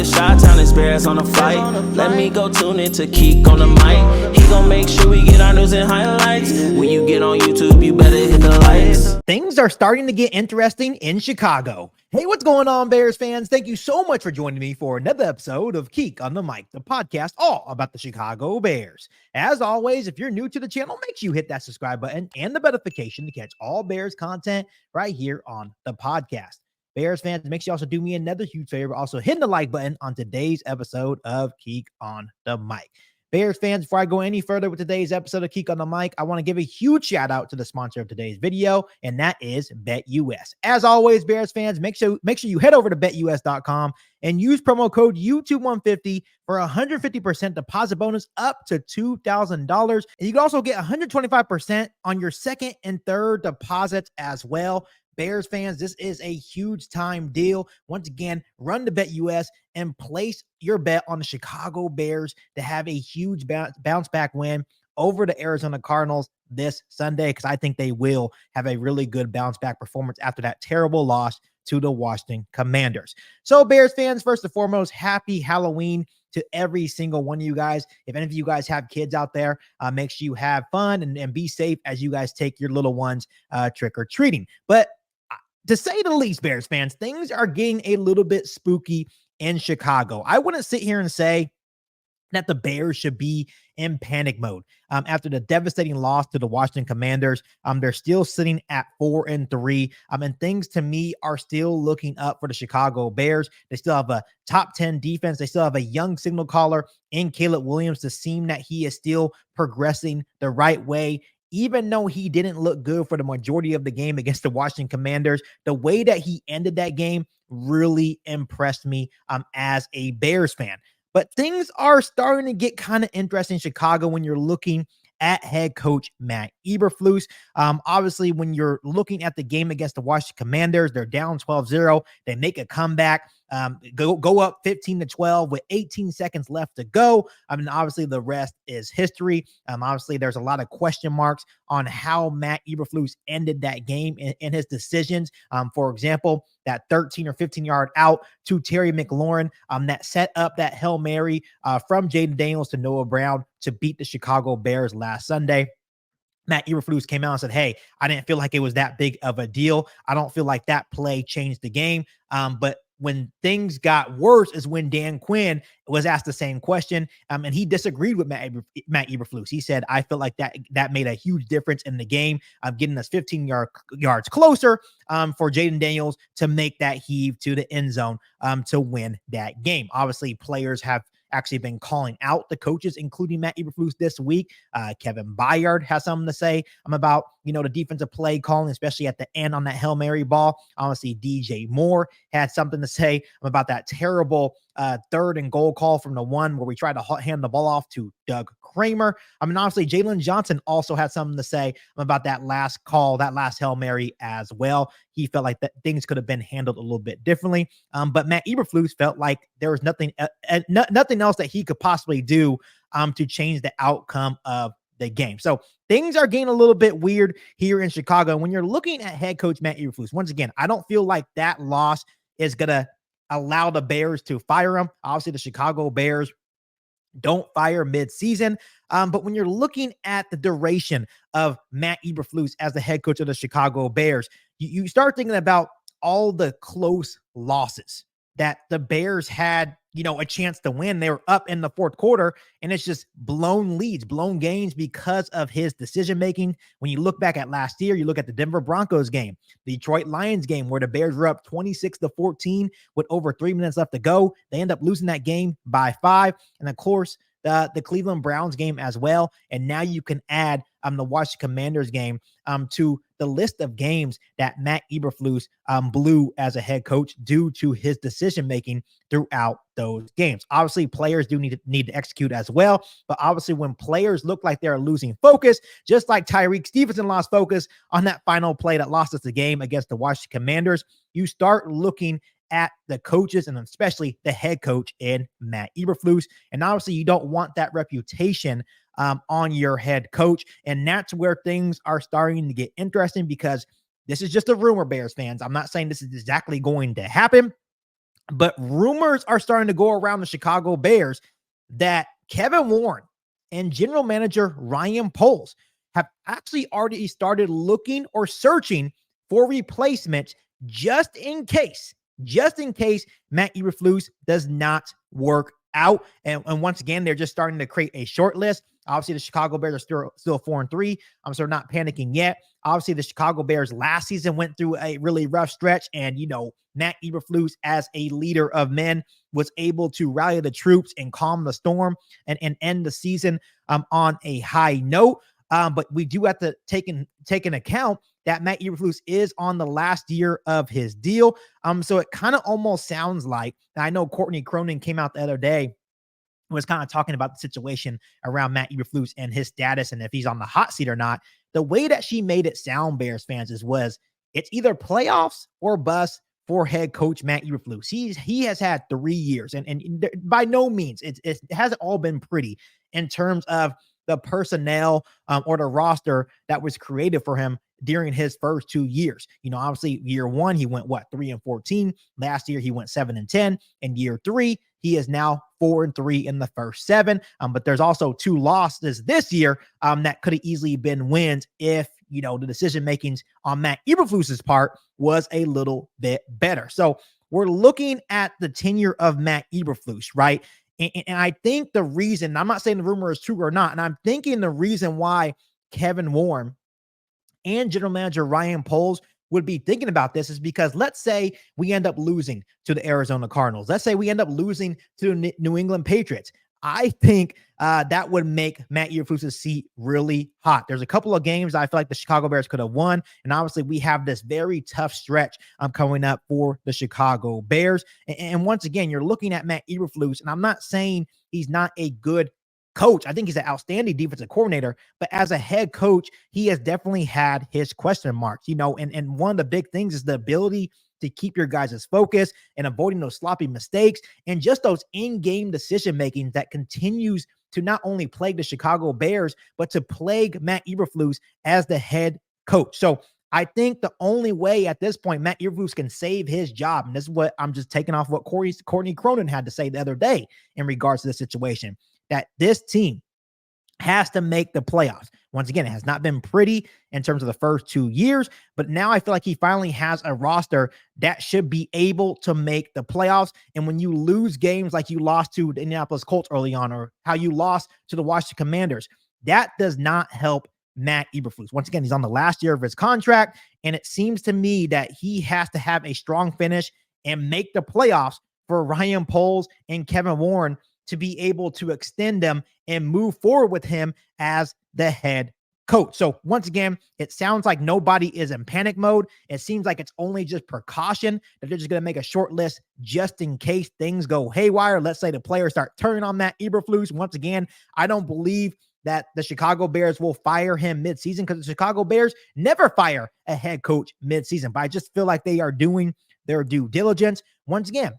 it's Chi-Town, it's Bears on the flight. Let me go tune in to Keek on the mic. He gon' make sure we get our news and highlights. When you get on YouTube, you better hit the likes. Things are starting to get interesting in Chicago. Hey, what's going on, Bears fans? Thank you so much for joining me for another episode of Keek on the Mic, the podcast all about the Chicago Bears. As always, if you're new to the channel, make sure you hit that subscribe button and the notification to catch all Bears content right here on the podcast. Bears fans, make sure you also do me another huge favor, also hitting the like button on today's episode of Keek on the Mic. Bears fans, before I go any further with today's episode of Keek on the Mic, I want to give a huge shout out to the sponsor of today's video, and that is BetUS. As always, Bears fans, make sure you head over to betus.com and use promo code YouTube150 for a 150% deposit bonus up to $2,000. And you can also get 125% on your second and third deposits as well. Bears fans, this is a huge time deal. Once again, run to BetUS and place your bet on the Chicago Bears to have a huge bounce back win over the Arizona Cardinals this Sunday, because I think they will have a really good bounce back performance after that terrible loss to the Washington Commanders. So Bears fans, first and foremost, happy Halloween to every single one of you guys. If any of you guys have kids out there, make sure you have fun and be safe as you guys take your little ones trick-or-treating. But to say the least, Bears fans, things are getting a little bit spooky in Chicago. I wouldn't sit here and say that the Bears should be in panic mode. After the devastating loss to the Washington Commanders, they're still sitting at 4-3. And things to me are still looking up for the Chicago Bears. They still have a top 10 defense. They still have a young signal caller in Caleb Williams to seem that he is still progressing the right way. Even though he didn't look good for the majority of the game against the Washington Commanders, the way that he ended that game really impressed me as a Bears fan. But things are starting to get kind of interesting in Chicago when you're looking at head coach Matt Eberflus. Obviously, when you're looking at the game against the Washington Commanders, they're down 12-0. They make a comeback, go up 15-12 with 18 seconds left to go. I mean, obviously, the rest is history. Obviously, there's a lot of question marks on how Matt Eberflus ended that game in his decisions. For example, that 13 or 15-yard out to Terry McLaurin that set up that Hail Mary from Jaden Daniels to Noah Brown to beat the Chicago Bears last Sunday. Matt Eberflus came out and said, hey, I didn't feel like it was that big of a deal. I don't feel like that play changed the game. But when things got worse is when Dan Quinn was asked the same question, and he disagreed with Matt Eberflus. He said, I feel like that made a huge difference in the game, getting us 15 yards closer for Jaden Daniels to make that heave to the end zone to win that game. Obviously, players have actually been calling out the coaches, including Matt Eberflus this week. Kevin Byard has something to say about, the defensive play calling, especially at the end on that Hail Mary ball. Honestly, DJ Moore had something to say about that terrible third and goal call from the one where we tried to hand the ball off to Doug Kramer. I mean, honestly, Jalen Johnson also had something to say about that last call, that last Hail Mary as well. He felt like that things could have been handled a little bit differently. But Matt Eberflus felt like there was nothing else that he could possibly do to change the outcome of the game. So things are getting a little bit weird here in Chicago. When you're looking at head coach Matt Eberflus, once again, I don't feel like that loss is going to allow the Bears to fire him. Obviously, the Chicago Bears don't fire mid-season. But when you're looking at the duration of Matt Eberflus as the head coach of the Chicago Bears, you start thinking about all the close losses that the Bears had, a chance to win. They were up in the fourth quarter, and it's just blown leads, blown games because of his decision-making. When you look back at last year, you look at the Denver Broncos game, the Detroit Lions game, where the Bears were up 26-14 with over 3 minutes left to go. They end up losing that game by 5. And of course, the Cleveland Browns game as well. And now you can add the Washington Commanders game to the list of games that Matt Eberflus blew as a head coach due to his decision-making throughout those games. Obviously, players do need to execute as well, but obviously when players look like they're losing focus, just like Tyreek Stevenson lost focus on that final play that lost us the game against the Washington Commanders, you start looking at the coaches and especially the head coach in Matt Eberflus. And obviously you don't want that reputation on your head coach. And that's where things are starting to get interesting, because this is just a rumor, Bears fans. I'm not saying this is exactly going to happen. But rumors are starting to go around the Chicago Bears that Kevin Warren and general manager Ryan Poles have actually already started looking or searching for replacements just in case Matt Eberflus does not work out. And once again, they're just starting to create a short list. Obviously, the Chicago Bears are still 4-3. So they're not panicking yet. Obviously, the Chicago Bears last season went through a really rough stretch, and Matt Eberflus, as a leader of men, was able to rally the troops and calm the storm and end the season on a high note. But we do have to take in account that Matt Eberflus is on the last year of his deal. So it kind of almost sounds like, I know Courtney Cronin came out the other day, was kind of talking about the situation around Matt Eberflus and his status and if he's on the hot seat or not. The way that she made it sound, Bears fans, was it's either playoffs or bust for head coach Matt Eberflus. He has had 3 years, and by no means it hasn't all been pretty in terms of the personnel or the roster that was created for him during his first 2 years. Obviously, year one, he went 3-14. Last year, he went 7-10. And year three, he is now 4-3 in the first 7. But there's also 2 losses this year that could have easily been wins if the decision makings on Matt Eberflus's part was a little bit better. So we're looking at the tenure of Matt Eberflus, right? And I think the reason, I'm not saying the rumor is true or not, and I'm thinking the reason why Kevin Warren and general manager Ryan Poles would be thinking about this is because let's say we end up losing to the Arizona Cardinals. Let's say we end up losing to the New England Patriots. I think that would make Matt Eberflus' seat really hot. There's a couple of games I feel like the Chicago Bears could have won. And obviously we have this very tough stretch coming up for the Chicago Bears. And once again, you're looking at Matt Eberflus, and I'm not saying he's not a good coach. I think he's an outstanding defensive coordinator, but as a head coach, he has definitely had his question marks, and one of the big things is the ability to keep your guys' focus and avoiding those sloppy mistakes and just those in-game decision-making that continues to not only plague the Chicago Bears, but to plague Matt Eberflus as the head coach. So I think the only way at this point Matt Eberflus can save his job, and this is what I'm just taking off what Courtney Cronin had to say the other day in regards to the situation, that this team has to make the playoffs. Once again, it has not been pretty in terms of the first 2 years, but now I feel like he finally has a roster that should be able to make the playoffs. And when you lose games like you lost to the Indianapolis Colts early on, or how you lost to the Washington Commanders, that does not help Matt Eberflus. Once again, he's on the last year of his contract, and it seems to me that he has to have a strong finish and make the playoffs for Ryan Poles and Kevin Warren to be able to extend them and move forward with him as the head coach. So once again, it sounds like nobody is in panic mode. It seems like it's only just precaution that they're just going to make a short list just in case things go haywire. Let's say the players start turning on Matt Eberflus. Once again, I don't believe that the Chicago Bears will fire him midseason, because the Chicago Bears never fire a head coach midseason, but I just feel like they are doing their due diligence. Once again,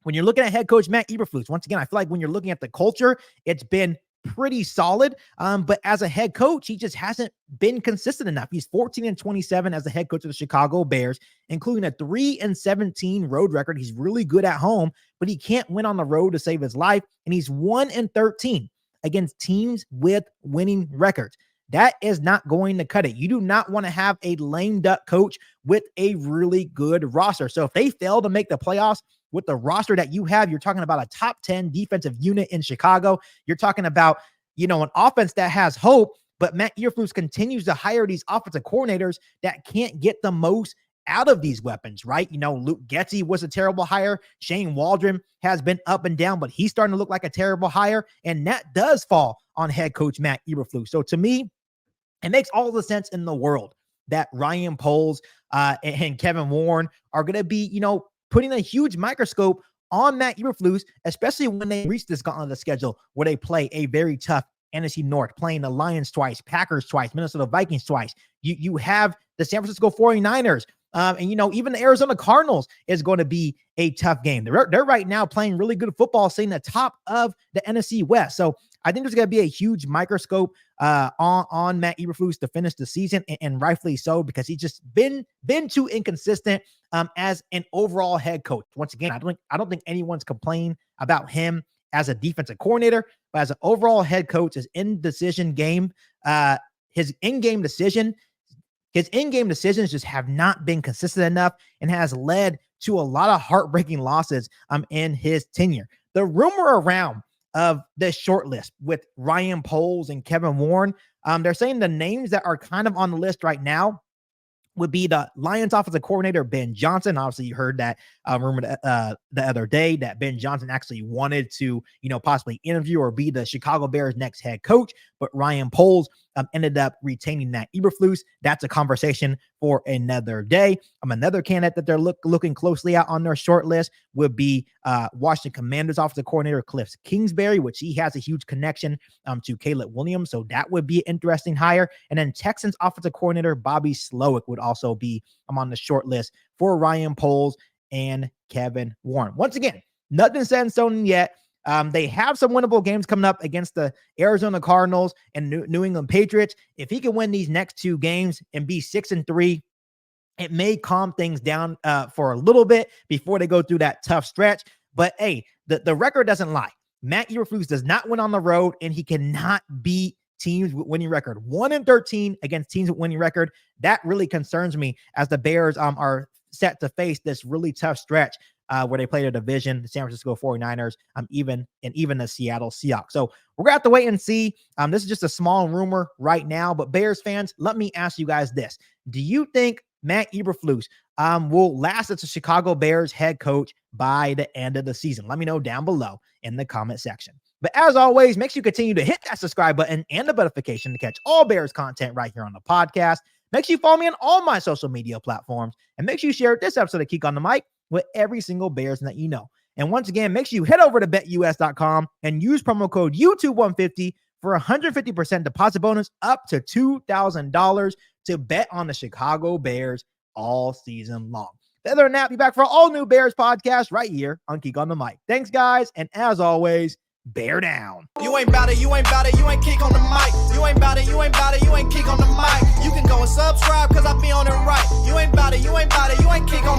when you're looking at head coach Matt Eberflus, once again, I feel like when you're looking at the culture, it's been pretty solid. But as a head coach, he just hasn't been consistent enough. He's 14-27 as the head coach of the Chicago Bears, including a 3-17 road record. He's really good at home, but he can't win on the road to save his life. And he's 1-13 against teams with winning records. That is not going to cut it. You do not want to have a lame duck coach with a really good roster. So if they fail to make the playoffs with the roster that you have, you're talking about a top 10 defensive unit in Chicago. You're talking about, an offense that has hope, but Matt Eberflus continues to hire these offensive coordinators that can't get the most out of these weapons, right? Luke Getsy was a terrible hire. Shane Waldron has been up and down, but he's starting to look like a terrible hire. And that does fall on head coach Matt Eberflus. So to me, it makes all the sense in the world that Ryan Poles and Kevin Warren are going to be, putting a huge microscope on Matt Eberflus, especially when they reach this gauntlet of the schedule where they play a very tough NFC North, playing the Lions twice, Packers twice, Minnesota Vikings twice. You have the San Francisco 49ers And, even the Arizona Cardinals is going to be a tough game. They're right now playing really good football, sitting at the top of the NFC West. So I think there's going to be a huge microscope on Matt Eberflus to finish the season, and rightfully so, because he's just been too inconsistent as an overall head coach. Once again, I don't think anyone's complaining about him as a defensive coordinator, but as an overall head coach, his in-game decisions just have not been consistent enough and has led to a lot of heartbreaking losses in his tenure. The rumor around of this short list with Ryan Poles and Kevin Warren, they're saying the names that are kind of on the list right now would be the Lions offensive coordinator, Ben Johnson. Obviously, you heard that rumor the other day that Ben Johnson actually wanted to, possibly interview or be the Chicago Bears' next head coach, but Ryan Poles ended up retaining Matt Eberflus. That's a conversation for another day. Another candidate that they're looking closely at on their short list would be Washington Commanders offensive coordinator Cliff Kingsbury, which he has a huge connection to Caleb Williams, so that would be an interesting hire. And then Texans offensive coordinator Bobby Slowick would also be on the short list for Ryan Poles and Kevin Warren. Once again, nothing set in stone yet. They have some winnable games coming up against the Arizona Cardinals and New England Patriots. If he can win these next two games and be 6-3, it may calm things down for a little bit before they go through that tough stretch. But hey, the record doesn't lie. Matt Eberflus does not win on the road, and he cannot beat teams with winning record. 1-13 against teams with winning record. That really concerns me as the Bears are set to face this really tough stretch where they play the division, the San Francisco 49ers, even the Seattle Seahawks. So we're going to have to wait and see. This is just a small rumor right now, but Bears fans, let me ask you guys this. Do you think Matt Eberflus will last as a Chicago Bears head coach by the end of the season? Let me know down below in the comment section. But as always, make sure you continue to hit that subscribe button and the notification to catch all Bears content right here on the podcast. Make sure you follow me on all my social media platforms, and make sure you share this episode of Geek on the Mic with every single Bears that you know. And once again, make sure you head over to betus.com and use promo code YouTube150 for 150% deposit bonus up to $2,000 to bet on the Chicago Bears all season long. Other than that, be back for all new Bears podcast right here on Geek on the Mic. Thanks, guys, and as always, bear down. You ain't bout it, you ain't bout it, you ain't kick on the mic. You ain't bout it, you ain't bout it, you ain't kick on the mic. You can go and subscribe, cause I be on it right. You ain't bout it, you ain't bout it, you ain't kick on